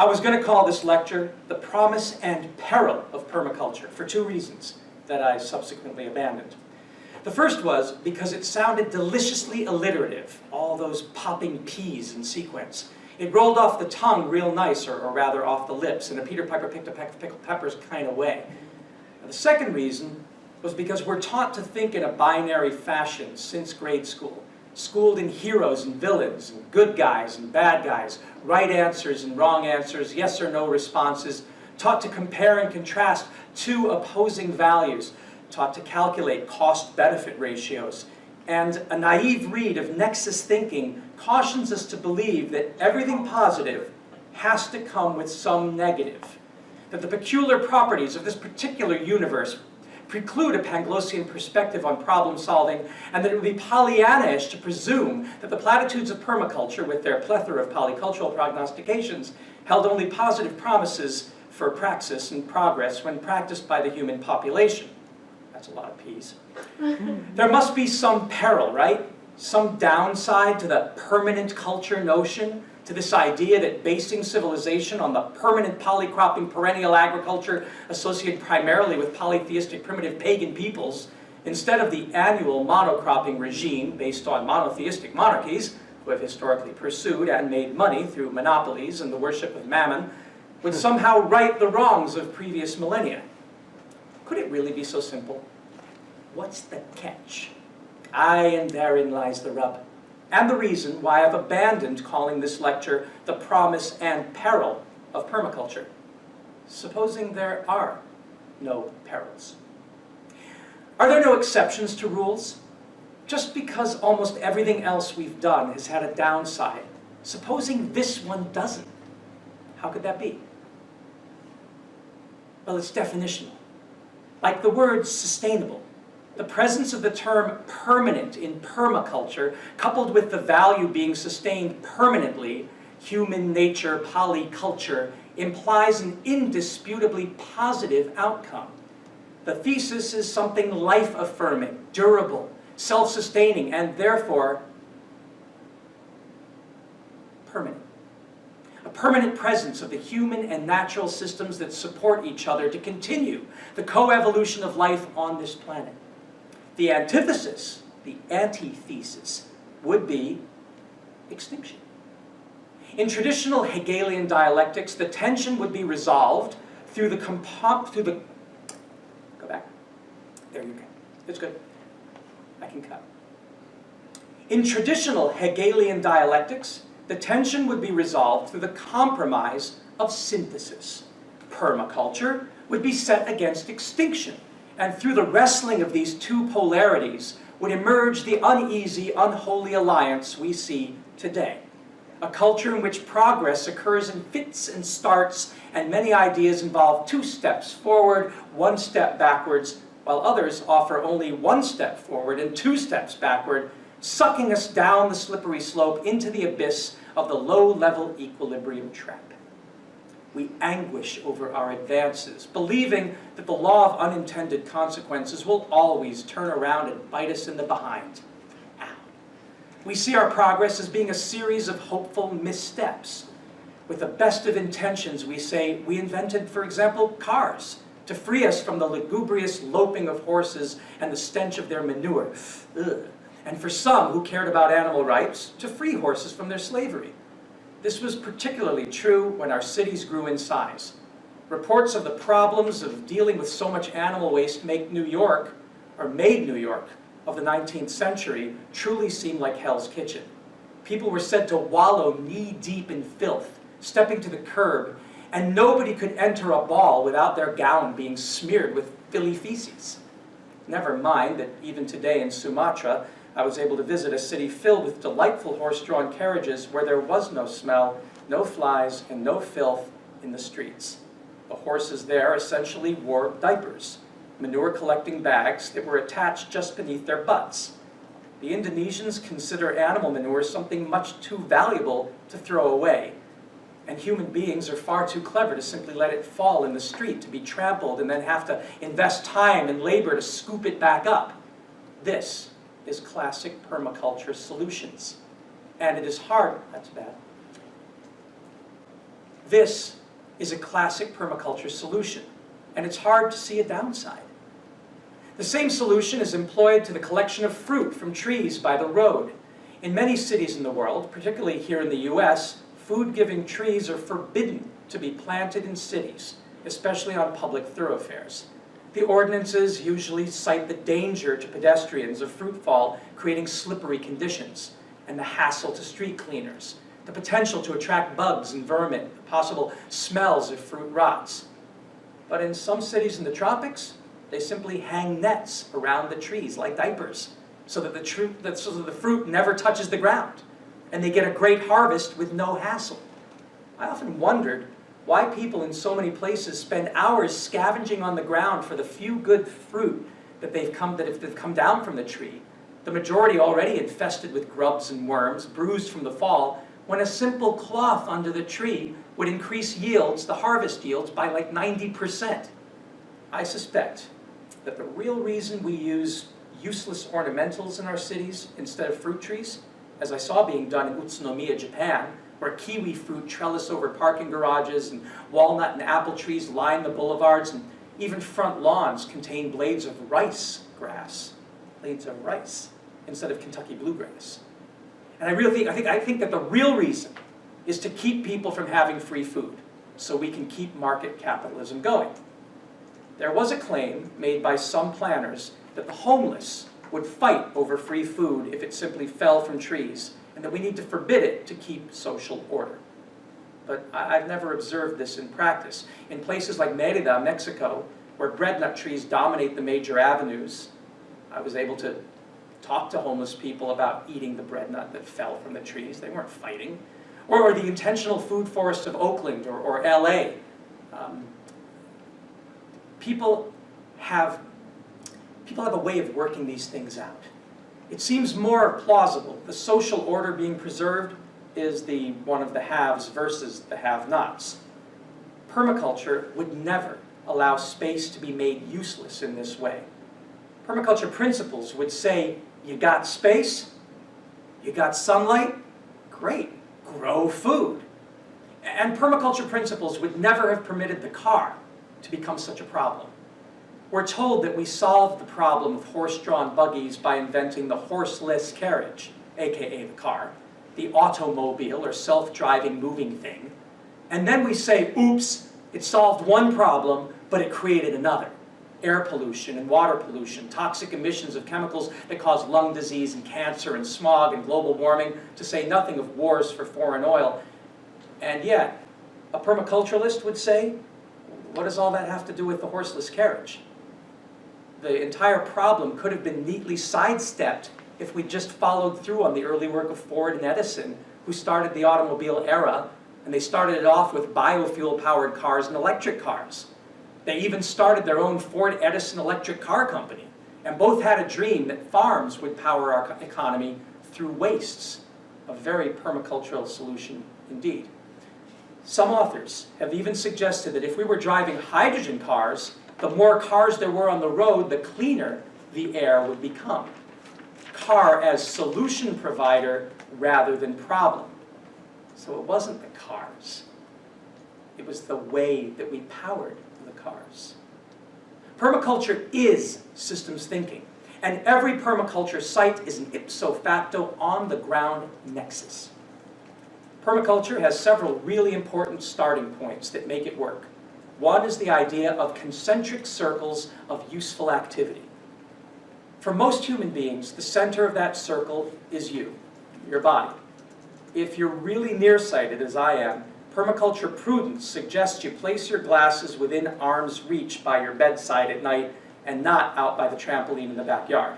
I was going to call this lecture The Promise and Peril of Permaculture for two reasons that I subsequently abandoned. The first was because it sounded deliciously alliterative, all those popping P's in sequence. It rolled off the tongue real nice, or rather off the lips, in a Peter Piper picked a peck of pickled peppers kind of way. And the second reason was because we're taught to think in a binary fashion since grade school, schooled in heroes and villains, and good guys and bad guys, right answers and wrong answers, yes or no responses, taught to compare and contrast two opposing values, taught to calculate cost-benefit ratios, and a naive read of nexus thinking cautions us to believe that everything positive has to come with some negative, that the peculiar properties of this particular universe preclude a Panglossian perspective on problem solving, and that it would be Pollyannish to presume that the platitudes of permaculture, with their plethora of polycultural prognostications, held only positive promises for praxis and progress when practiced by the human population. That's a lot of P's. There must be some peril, right? Some downside to the permanent culture notion, to this idea that basing civilization on the permanent polycropping perennial agriculture associated primarily with polytheistic primitive pagan peoples, instead of the annual monocropping regime based on monotheistic monarchies, who have historically pursued and made money through monopolies and the worship of mammon, would somehow right the wrongs of previous millennia. Could it really be so simple? What's the catch? Aye, and therein lies the rub, and the reason why I've abandoned calling this lecture The Promise and Peril of Permaculture. Supposing there are no perils. Are there no exceptions to rules? Just because almost everything else we've done has had a downside, supposing this one doesn't, how could that be? Well, it's definitional. Like the word sustainable. The presence of the term permanent in permaculture, coupled with the value being sustained permanently, human nature, polyculture, implies an indisputably positive outcome. The thesis is something life-affirming, durable, self-sustaining, and therefore permanent. A permanent presence of the human and natural systems that support each other to continue the coevolution of life on this planet. The antithesis, the antithesis, would be extinction. In traditional Hegelian dialectics, the tension would be resolved through the go back. There you go. It's good. I can cut. In traditional Hegelian dialectics, the tension would be resolved through the compromise of synthesis. Permaculture would be set against extinction, and through the wrestling of these two polarities would emerge the uneasy, unholy alliance we see today. A culture in which progress occurs in fits and starts, and many ideas involve 2 steps forward, 1 step backwards, while others offer only 1 step forward and 2 steps backward, sucking us down the slippery slope into the abyss of the low-level equilibrium trap. We anguish over our advances, believing that the law of unintended consequences will always turn around and bite us in the behind. Ow. We see our progress as being a series of hopeful missteps. With the best of intentions, we say we invented, for example, cars to free us from the lugubrious loping of horses and the stench of their manure. Ugh. And for some who cared about animal rights, to free horses from their slavery. This was particularly true when our cities grew in size. Reports of the problems of dealing with so much animal waste made New York of the 19th century truly seem like Hell's Kitchen. People were said to wallow knee-deep in filth, stepping to the curb, and nobody could enter a ball without their gown being smeared with filly feces. Never mind that even today in Sumatra, I was able to visit a city filled with delightful horse-drawn carriages where there was no smell, no flies, and no filth in the streets. The horses there essentially wore diapers, manure-collecting bags that were attached just beneath their butts. The Indonesians consider animal manure something much too valuable to throw away, and human beings are far too clever to simply let it fall in the street to be trampled and then have to invest time and labor to scoop it back up. This is classic permaculture solutions. And it is hard, that's bad. This is a classic permaculture solution, and it's hard to see a downside. The same solution is employed to the collection of fruit from trees by the road. In many cities in the world, particularly here in the US, food-giving trees are forbidden to be planted in cities, especially on public thoroughfares. The ordinances usually cite the danger to pedestrians of fruit fall, creating slippery conditions, and the hassle to street cleaners, the potential to attract bugs and vermin, the possible smells if fruit rots. But in some cities in the tropics, they simply hang nets around the trees like diapers, so that the fruit never touches the ground, and they get a great harvest with no hassle. I often wondered why people in so many places spend hours scavenging on the ground for the few good fruit that they've come down from the tree, the majority already infested with grubs and worms, bruised from the fall, when a simple cloth under the tree would increase yields, the harvest yields, by like 90%. I suspect that the real reason we use useless ornamentals in our cities instead of fruit trees, as I saw being done in Utsunomiya, Japan, where kiwi fruit trellis over parking garages and walnut and apple trees line the boulevards, and even front lawns contain blades of rice grass, blades of rice, instead of Kentucky bluegrass. And I think that the real reason is to keep people from having free food, so we can keep market capitalism going. There was a claim made by some planners that the homeless would fight over free food if it simply fell from trees, and that we need to forbid it to keep social order. But I've never observed this in practice. In places like Mérida, Mexico, where breadnut trees dominate the major avenues, I was able to talk to homeless people about eating the breadnut that fell from the trees. They weren't fighting. Or the intentional food forests of Oakland or LA. People have a way of working these things out. It seems more plausible. The social order being preserved is one of the haves versus the have-nots. Permaculture would never allow space to be made useless in this way. Permaculture principles would say, you got space, you got sunlight, great, grow food. And permaculture principles would never have permitted the car to become such a problem. We're told that we solved the problem of horse-drawn buggies by inventing the horseless carriage, aka the car, the automobile or self-driving moving thing. And then we say, oops, it solved one problem, but it created another. Air pollution and water pollution, toxic emissions of chemicals that cause lung disease and cancer and smog and global warming, to say nothing of wars for foreign oil. And yet, a permaculturalist would say, what does all that have to do with the horseless carriage? The entire problem could have been neatly sidestepped if we just followed through on the early work of Ford and Edison, who started the automobile era, and they started it off with biofuel-powered cars and electric cars. They even started their own Ford Edison electric car company, and both had a dream that farms would power our economy through wastes. A very permacultural solution indeed. Some authors have even suggested that if we were driving hydrogen cars, the more cars there were on the road, the cleaner the air would become. Car as solution provider rather than problem. So it wasn't the cars. It was the way that we powered the cars. Permaculture is systems thinking, and every permaculture site is an ipso facto on-the-ground nexus. Permaculture has several really important starting points that make it work. One is the idea of concentric circles of useful activity. For most human beings, the center of that circle is you, your body. If you're really nearsighted, as I am, permaculture prudence suggests you place your glasses within arm's reach by your bedside at night and not out by the trampoline in the backyard.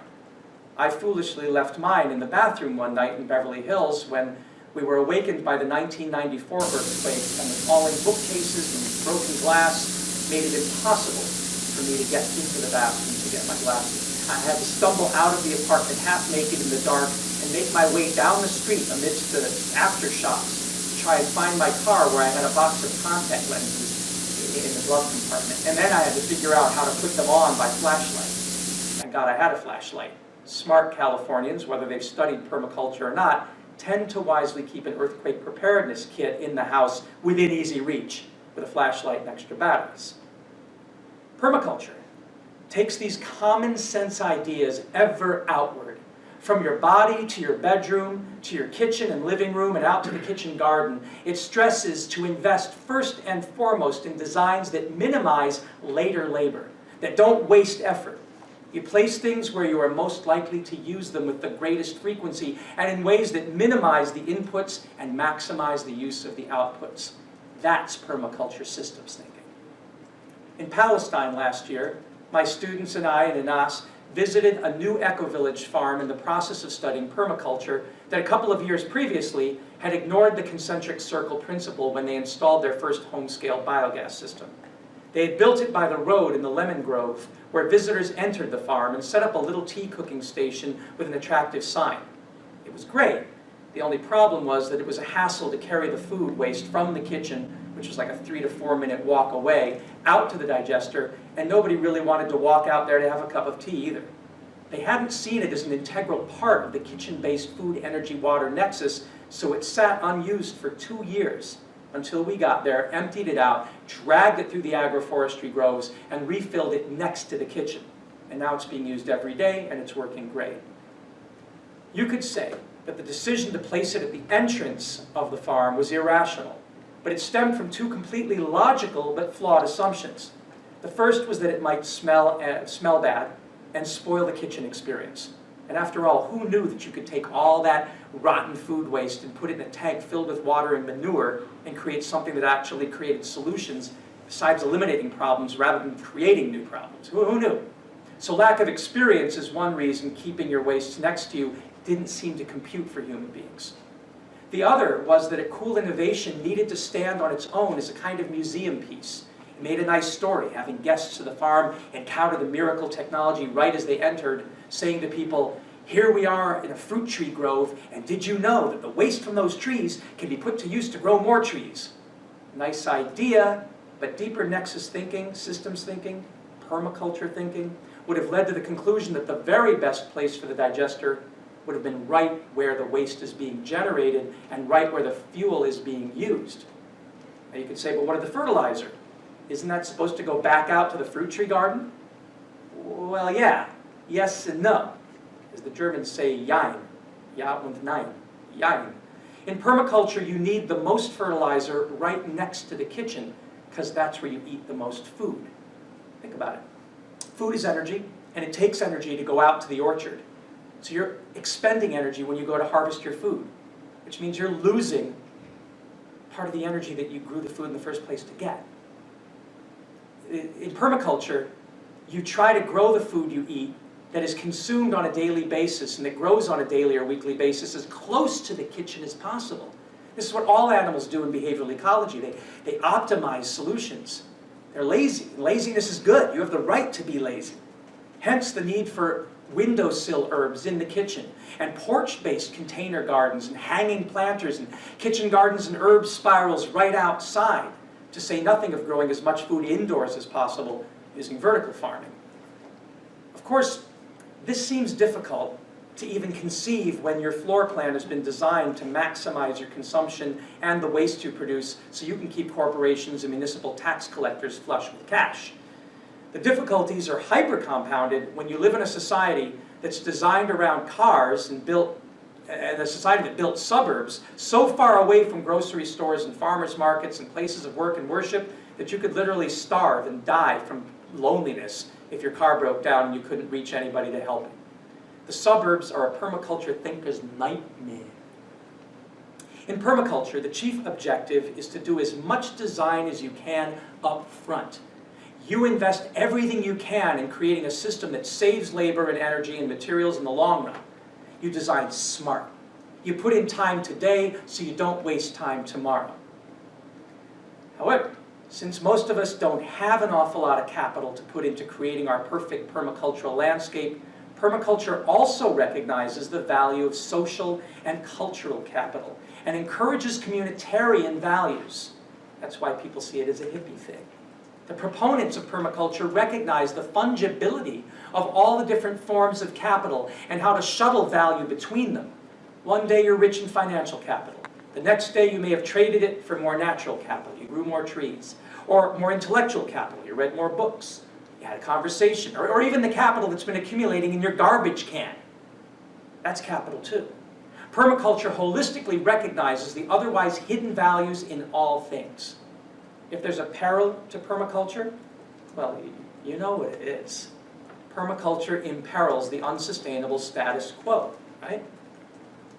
I foolishly left mine in the bathroom one night in Beverly Hills when we were awakened by the 1994 earthquake, and the falling bookcases and broken glass made it impossible for me to get into the bathroom to get my glasses. I had to stumble out of the apartment half naked in the dark and make my way down the street amidst the aftershocks to try and find my car where I had a box of contact lenses in the glove compartment. And then I had to figure out how to put them on by flashlight. Thank God I had a flashlight. Smart Californians, whether they've studied permaculture or not, tend to wisely keep an earthquake preparedness kit in the house within easy reach with a flashlight and extra batteries. Permaculture takes these common sense ideas ever outward, from your body to your bedroom, to your kitchen and living room, and out to the kitchen garden. It stresses to invest first and foremost in designs that minimize later labor, that don't waste effort. You place things where you are most likely to use them with the greatest frequency and in ways that minimize the inputs and maximize the use of the outputs. That's permaculture systems thinking. In Palestine last year, my students and I and Anas visited a new eco-village farm in the process of studying permaculture that a couple of years previously had ignored the concentric circle principle when they installed their first home-scale biogas system. They had built it by the road in the lemon grove where visitors entered the farm and set up a little tea cooking station with an attractive sign. It was great. The only problem was that it was a hassle to carry the food waste from the kitchen, which was like a 3 to 4 minute walk away, out to the digester, and nobody really wanted to walk out there to have a cup of tea either. They hadn't seen it as an integral part of the kitchen-based food, energy, water nexus, so it sat unused for 2 years until we got there, emptied it out, dragged it through the agroforestry groves, and refilled it next to the kitchen. And now it's being used every day, and it's working great. You could say that the decision to place it at the entrance of the farm was irrational, but it stemmed from two completely logical but flawed assumptions. The first was that it might smell bad and spoil the kitchen experience. And after all, who knew that you could take all that rotten food waste and put it in a tank filled with water and manure and create something that actually created solutions besides eliminating problems rather than creating new problems? Who knew? So lack of experience is one reason keeping your waste next to you didn't seem to compute for human beings. The other was that a cool innovation needed to stand on its own as a kind of museum piece. It made a nice story, having guests to the farm encounter the miracle technology right as they entered, saying to people, "Here we are in a fruit tree grove, and did you know that the waste from those trees can be put to use to grow more trees?" Nice idea, but deeper nexus thinking, systems thinking, permaculture thinking, would have led to the conclusion that the very best place for the digester would have been right where the waste is being generated and right where the fuel is being used. Now you could say, but what of the fertilizer? Isn't that supposed to go back out to the fruit tree garden? Well, yeah. Yes and no. As the Germans say, jein. Ja und nein. Jein. In permaculture, you need the most fertilizer right next to the kitchen because that's where you eat the most food. Think about it. Food is energy, and it takes energy to go out to the orchard. So you're expending energy when you go to harvest your food, which means you're losing part of the energy that you grew the food in the first place to get. In permaculture, you try to grow the food you eat that is consumed on a daily basis and that grows on a daily or weekly basis as close to the kitchen as possible. This is what all animals do in behavioral ecology. They optimize solutions. They're lazy. Laziness is good. You have the right to be lazy. Hence the need for windowsill herbs in the kitchen, and porch-based container gardens, and hanging planters, and kitchen gardens and herb spirals right outside, to say nothing of growing as much food indoors as possible using vertical farming. Of course, this seems difficult to even conceive when your floor plan has been designed to maximize your consumption and the waste you produce so you can keep corporations and municipal tax collectors flush with cash. The difficulties are hyper-compounded when you live in a society that's designed around cars and a society that built suburbs so far away from grocery stores and farmers markets and places of work and worship that you could literally starve and die from loneliness if your car broke down and you couldn't reach anybody to help you. The suburbs are a permaculture thinker's nightmare. In permaculture, the chief objective is to do as much design as you can up front. You invest everything you can in creating a system that saves labor and energy and materials in the long run. You design smart. You put in time today so you don't waste time tomorrow. However, since most of us don't have an awful lot of capital to put into creating our perfect permacultural landscape, permaculture also recognizes the value of social and cultural capital and encourages communitarian values. That's why people see it as a hippie thing. The proponents of permaculture recognize the fungibility of all the different forms of capital and how to shuttle value between them. One day you're rich in financial capital. The next day you may have traded it for more natural capital. You grew more trees. Or more intellectual capital. You read more books. You had a conversation. Or even the capital that's been accumulating in your garbage can. That's capital too. Permaculture holistically recognizes the otherwise hidden values in all things. If there's a peril to permaculture, well, you know what it is. Permaculture imperils the unsustainable status quo, right?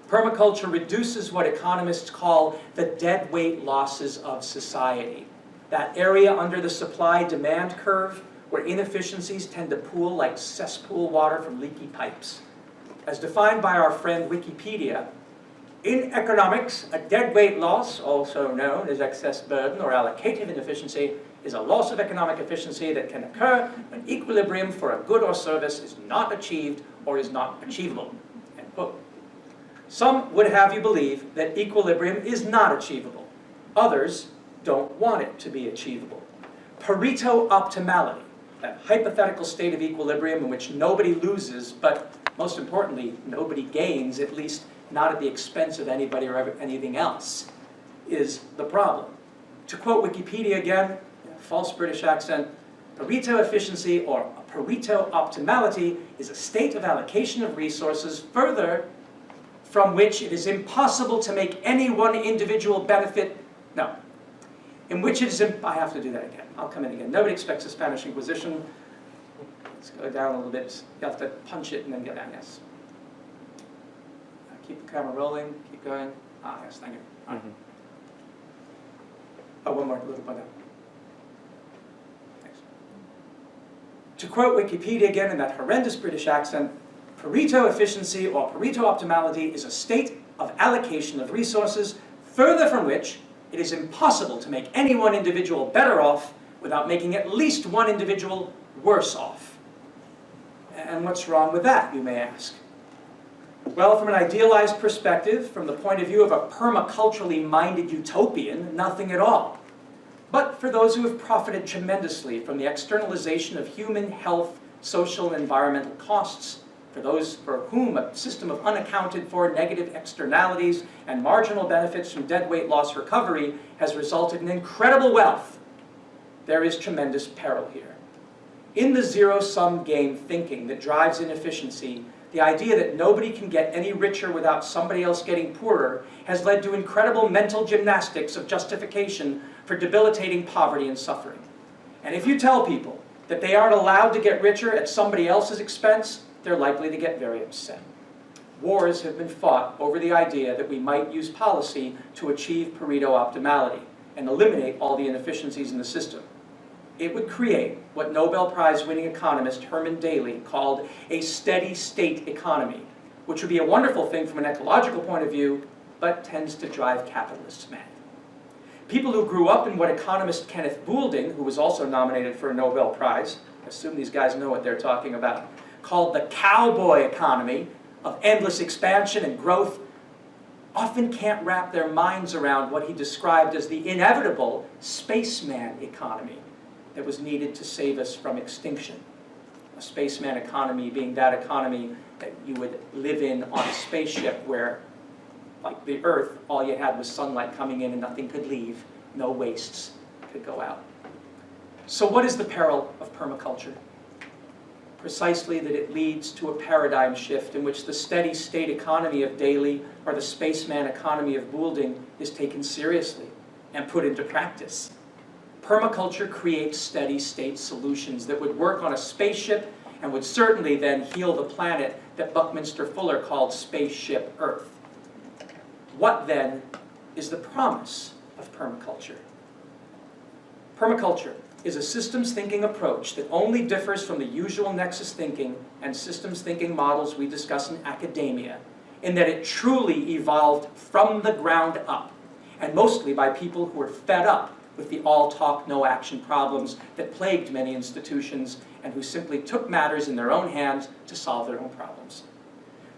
Permaculture reduces what economists call the deadweight losses of society. That area under the supply-demand curve where inefficiencies tend to pool like cesspool water from leaky pipes. As defined by our friend Wikipedia, in economics, a deadweight loss, also known as excess burden or allocative inefficiency, is a loss of economic efficiency that can occur when equilibrium for a good or service is not achieved or is not achievable. End quote. Some would have you believe that equilibrium is not achievable. Others don't want it to be achievable. Pareto optimality, that hypothetical state of equilibrium in which nobody loses, but most importantly, nobody gains, at least not at the expense of anybody or anything else, is the problem. To quote Wikipedia again, false British accent, Pareto efficiency or Pareto optimality is a state of allocation of resources further from which it is impossible to make any one individual benefit, no, in which it is, I have to do that again, I'll come in again. Nobody expects the Spanish Inquisition. Let's go down a little bit. You have to punch it and then go down, yes. Keep the camera rolling, keep going. Ah, yes, thank you. All right. Oh, one more little bit down. Thanks. To quote Wikipedia again in that horrendous British accent, Pareto efficiency or Pareto optimality is a state of allocation of resources further from which it is impossible to make any one individual better off without making at least one individual worse off. And what's wrong with that, you may ask? Well, from an idealized perspective, from the point of view of a permaculturally minded utopian, nothing at all. But for those who have profited tremendously from the externalization of human health, social, and environmental costs, for those for whom a system of unaccounted for negative externalities and marginal benefits from deadweight loss recovery has resulted in incredible wealth, there is tremendous peril here. In the zero-sum game thinking that drives inefficiency, the idea that nobody can get any richer without somebody else getting poorer has led to incredible mental gymnastics of justification for debilitating poverty and suffering. And if you tell people that they aren't allowed to get richer at somebody else's expense, they're likely to get very upset. Wars have been fought over the idea that we might use policy to achieve Pareto optimality and eliminate all the inefficiencies in the system. It would create what Nobel Prize-winning economist Herman Daly called a steady state economy, which would be a wonderful thing from an ecological point of view, but tends to drive capitalists mad. People who grew up in what economist Kenneth Boulding, who was also nominated for a Nobel Prize, I assume these guys know what they're talking about, called the cowboy economy of endless expansion and growth, often can't wrap their minds around what he described as the inevitable spaceman economy that was needed to save us from extinction. A spaceman economy being that economy that you would live in on a spaceship where, like the Earth, all you had was sunlight coming in and nothing could leave, no wastes could go out. So what is the peril of permaculture? Precisely that it leads to a paradigm shift in which the steady state economy of Daly or the spaceman economy of Boulding is taken seriously and put into practice. Permaculture creates steady state solutions that would work on a spaceship and would certainly then heal the planet that Buckminster Fuller called Spaceship Earth. What then is the promise of permaculture? Permaculture is a systems thinking approach that only differs from the usual nexus thinking and systems thinking models we discuss in academia, in that it truly evolved from the ground up, and mostly by people who were fed up with the all talk, no action problems that plagued many institutions and who simply took matters in their own hands to solve their own problems.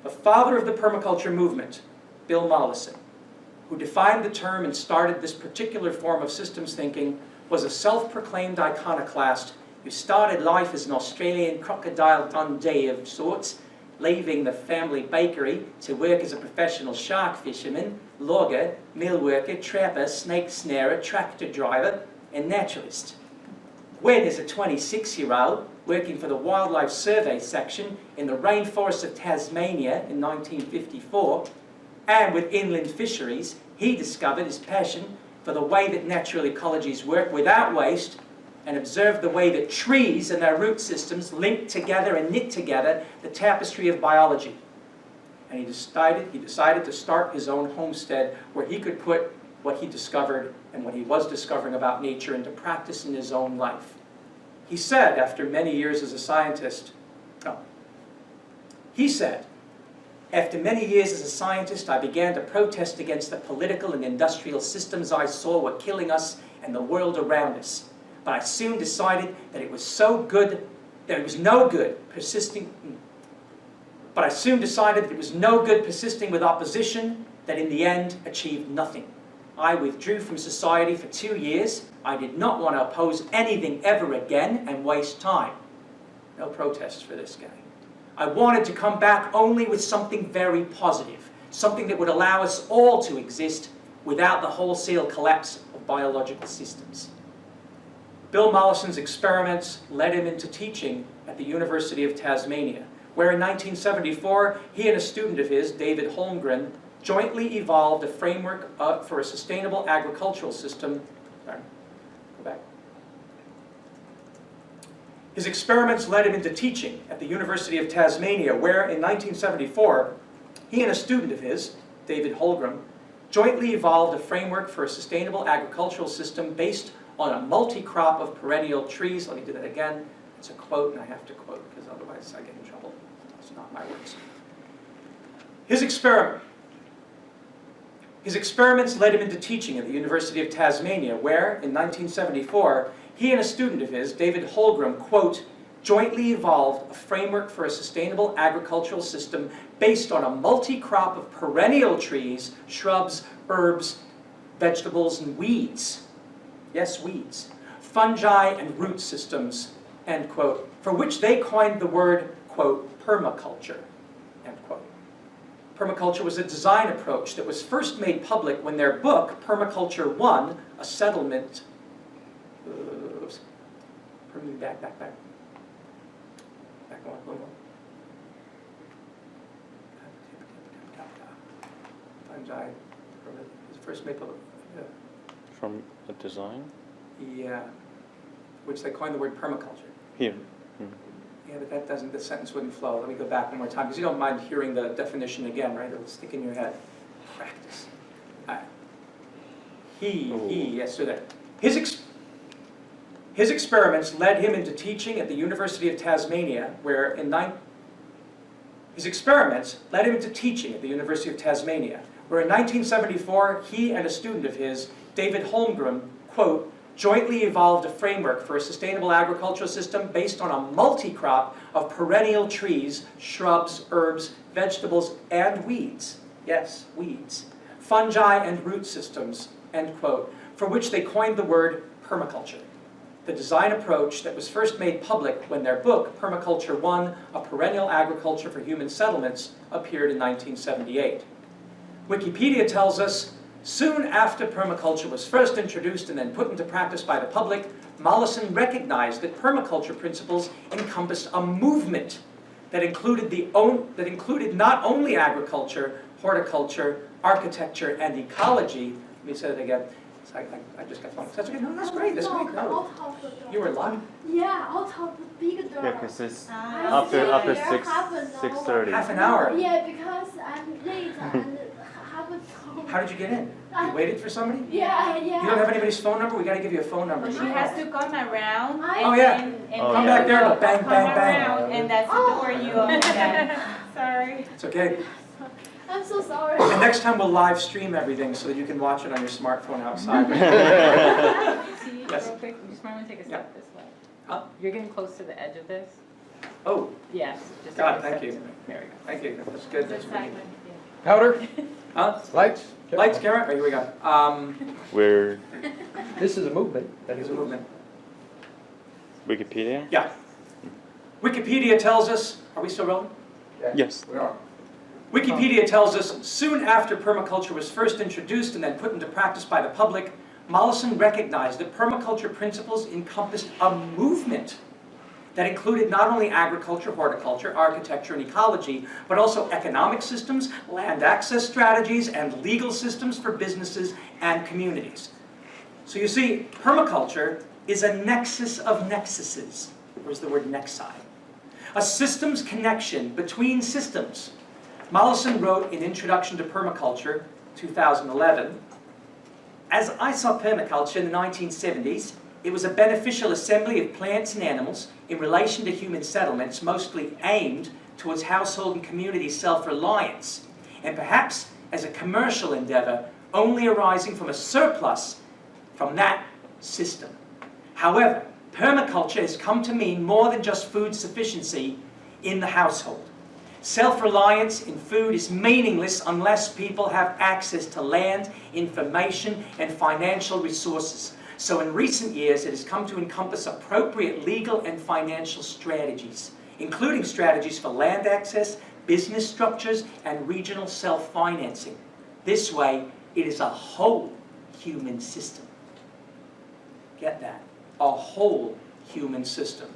The father of the permaculture movement, Bill Mollison, who defined the term and started this particular form of systems thinking, was a self-proclaimed iconoclast who started life as an Australian crocodile Dundee of sorts, leaving the family bakery to work as a professional shark fisherman, logger, mill worker, trapper, snake snarer, tractor driver, and naturalist. When, as a 26-year-old, working for the Wildlife Survey section in the rainforests of Tasmania in 1954, and with inland fisheries, he discovered his passion for the way that natural ecologies work without waste, and observed the way that trees and their root systems link together and knit together the tapestry of biology. And he decided to start his own homestead where he could put what he discovered and what he was discovering about nature into practice in his own life. He said, after many years as a scientist, I began to protest against the political and industrial systems I saw were killing us and the world around us. But I soon decided that it was no good persisting with opposition that in the end achieved nothing. I withdrew from society for 2 years. I did not want to oppose anything ever again and waste time. No protests for this guy. I wanted to come back only with something very positive, something that would allow us all to exist without the wholesale collapse of biological systems. Bill Mollison's experiments led him into teaching at the University of Tasmania, where in 1974, he and a student of his, David Holmgren, jointly evolved a framework for a sustainable agricultural system. Sorry, go back. His experiments led him into teaching at the University of Tasmania, where in 1974, he and a student of his, David Holmgren, jointly evolved a framework for a sustainable agricultural system based on a multi-crop of perennial trees. Let me do that again. It's a quote, and I have to quote, because otherwise I get in trouble. It's not my words. His experiments led him into teaching at the University of Tasmania, where, in 1974, he and a student of his, David Holmgren, quote, jointly evolved a framework for a sustainable agricultural system based on a multi-crop of perennial trees, shrubs, herbs, vegetables, and weeds. Yes, weeds. Fungi and root systems, end quote, for which they coined the word, quote, permaculture, end quote. Permaculture was a design approach that was first made public when their book, Permaculture 1, A Settlement, back one, Fungi, was first made public. From a design? Yeah, which they coined the word permaculture. Here. Yeah, but that doesn't, the sentence wouldn't flow. Let me go back one more time, because you don't mind hearing the definition again, right? It'll stick in your head. Practice. Yes, so that. His experiments led him into teaching at the University of Tasmania, where in 1974, he and a student of his, David Holmgren, quote, jointly evolved a framework for a sustainable agricultural system based on a multi-crop of perennial trees, shrubs, herbs, vegetables, and weeds. Yes, weeds. Fungi and root systems, end quote, for which they coined the word permaculture, the design approach that was first made public when their book, Permaculture 1, A Perennial Agriculture for Human Settlements, appeared in 1978. Wikipedia tells us, soon after permaculture was first introduced and then put into practice by the public, Mollison recognized that permaculture principles encompassed a movement that included not only agriculture, horticulture, architecture, and ecology. Let me say that again. I just got phone. That's okay. No, that's great. That's great. No. You were live? Yeah, out of the big door. Yeah, because it's after 6:30. Half an hour. Yeah, because I'm late and have a phone. How did you get in? You waited for somebody? Yeah. You don't have anybody's phone number? We got to give you a phone number. She has to come around. Oh, yeah. Come back there and go bang, bang, bang. Around, and that's the door you open that. Sorry. It's okay. I'm so sorry. And next time we'll live stream everything so that you can watch it on your smartphone outside. See, Yes. real quick, you just might want to take a step this way. Huh? You're getting close to the edge of this. Oh, Yes. Just God, take a thank step you. this way. There we go. Thank you. That's good. That's This really side good. one, yeah. Powder, Huh? lights. Lights, camera? Oh, here we go. We're This is a movement. That There's is a movement. Wikipedia? Yeah. Wikipedia tells us, are we still rolling? Okay. Yes. We are. Wikipedia tells us, soon after permaculture was first introduced and then put into practice by the public, Mollison recognized that permaculture principles encompassed a movement that included not only agriculture, horticulture, architecture, and ecology, but also economic systems, land access strategies, and legal systems for businesses and communities. So you see, permaculture is a nexus of nexuses. Where's the word nexi? A systems connection between systems. Mollison wrote in Introduction to Permaculture, 2011, "As I saw permaculture in the 1970s, it was a beneficial assembly of plants and animals in relation to human settlements, mostly aimed towards household and community self-reliance, and perhaps as a commercial endeavor only arising from a surplus from that system. However, permaculture has come to mean more than just food sufficiency in the household. Self-reliance in food is meaningless unless people have access to land, information, and financial resources. So in recent years, it has come to encompass appropriate legal and financial strategies, including strategies for land access, business structures, and regional self-financing. This way, it is a whole human system." Get that? A whole human system.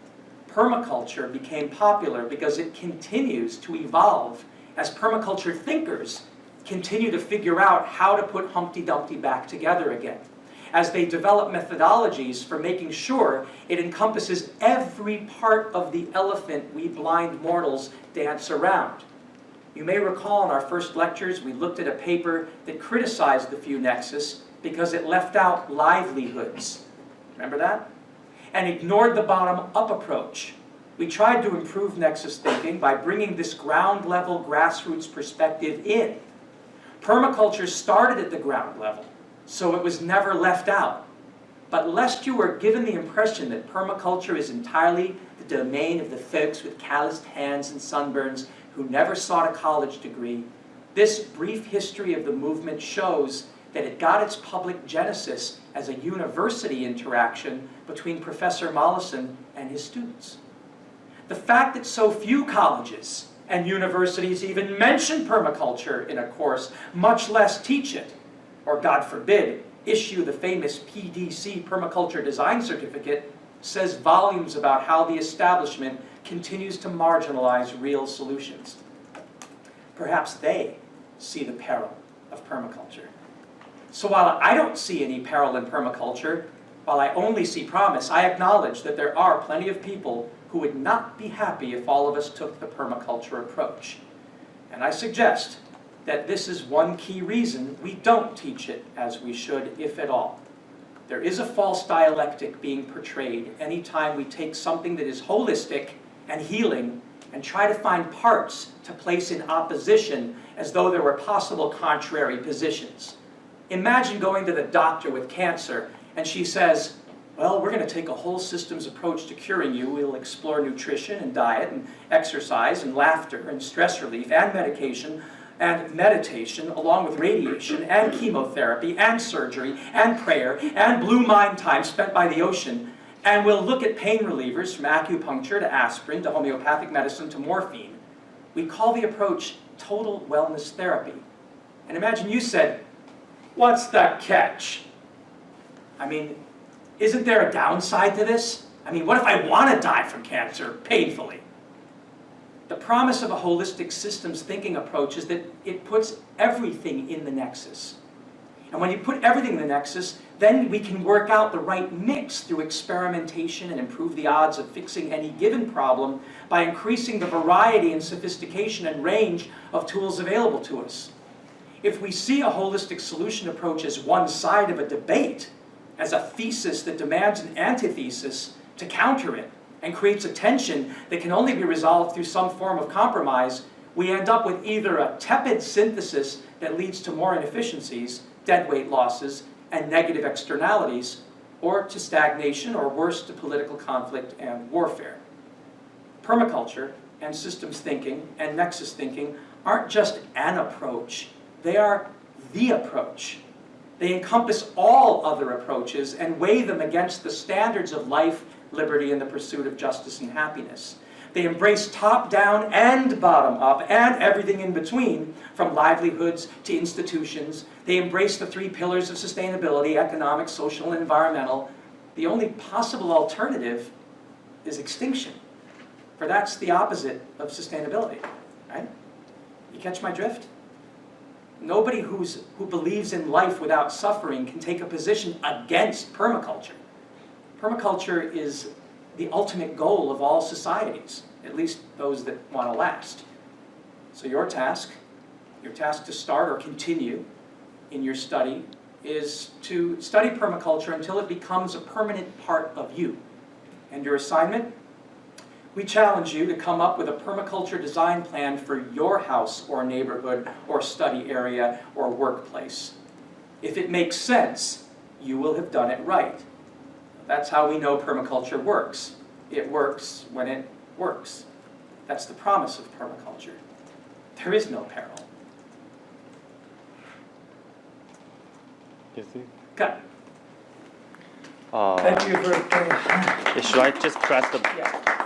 Permaculture became popular because it continues to evolve as permaculture thinkers continue to figure out how to put Humpty Dumpty back together again, as they develop methodologies for making sure it encompasses every part of the elephant we blind mortals dance around. You may recall in our first lectures we looked at a paper that criticized the few nexus because it left out livelihoods. Remember that? And ignored the bottom-up approach. We tried to improve nexus thinking by bringing this ground-level grassroots perspective in. Permaculture started at the ground level, so it was never left out. But lest you were given the impression that permaculture is entirely the domain of the folks with calloused hands and sunburns who never sought a college degree, this brief history of the movement shows that it got its public genesis as a university interaction between Professor Mollison and his students. The fact that so few colleges and universities even mention permaculture in a course, much less teach it, or God forbid, issue the famous PDC Permaculture Design Certificate, says volumes about how the establishment continues to marginalize real solutions. Perhaps they see the peril of permaculture. So while I don't see any peril in permaculture, while I only see promise, I acknowledge that there are plenty of people who would not be happy if all of us took the permaculture approach. And I suggest that this is one key reason we don't teach it as we should, if at all. There is a false dialectic being portrayed anytime we take something that is holistic and healing and try to find parts to place in opposition as though there were possible contrary positions. Imagine going to the doctor with cancer and she says, well, we're going to take a whole systems approach to curing you. We'll explore nutrition and diet and exercise and laughter and stress relief and medication and meditation along with radiation and chemotherapy and surgery and prayer and blue mind time spent by the ocean. And we'll look at pain relievers from acupuncture to aspirin to homeopathic medicine to morphine. We call the approach total wellness therapy. And imagine you said, what's the catch? I mean, isn't there a downside to this? I mean, what if I want to die from cancer painfully? The promise of a holistic systems thinking approach is that it puts everything in the nexus. And when you put everything in the nexus, then we can work out the right mix through experimentation and improve the odds of fixing any given problem by increasing the variety and sophistication and range of tools available to us. If we see a holistic solution approach as one side of a debate, as a thesis that demands an antithesis to counter it, and creates a tension that can only be resolved through some form of compromise, we end up with either a tepid synthesis that leads to more inefficiencies, deadweight losses, and negative externalities, or to stagnation, or worse, to political conflict and warfare. Permaculture and systems thinking and nexus thinking aren't just an approach, they are the approach. They encompass all other approaches and weigh them against the standards of life, liberty, and the pursuit of justice and happiness. They embrace top-down and bottom-up and everything in between, from livelihoods to institutions. They embrace the 3 pillars of sustainability: economic, social, and environmental. The only possible alternative is extinction, for that's the opposite of sustainability, right? You catch my drift? Nobody who believes in life without suffering can take a position against permaculture. Permaculture is the ultimate goal of all societies, at least those that want to last. So your task to start or continue in your study is to study permaculture until it becomes a permanent part of you. And your assignment? We challenge you to come up with a permaculture design plan for your house or neighborhood or study area or workplace. If it makes sense, you will have done it right. That's how we know permaculture works. It works when it works. That's the promise of permaculture. There is no peril. You see? Cut. Uh, Thank you for. should I just press the Yeah.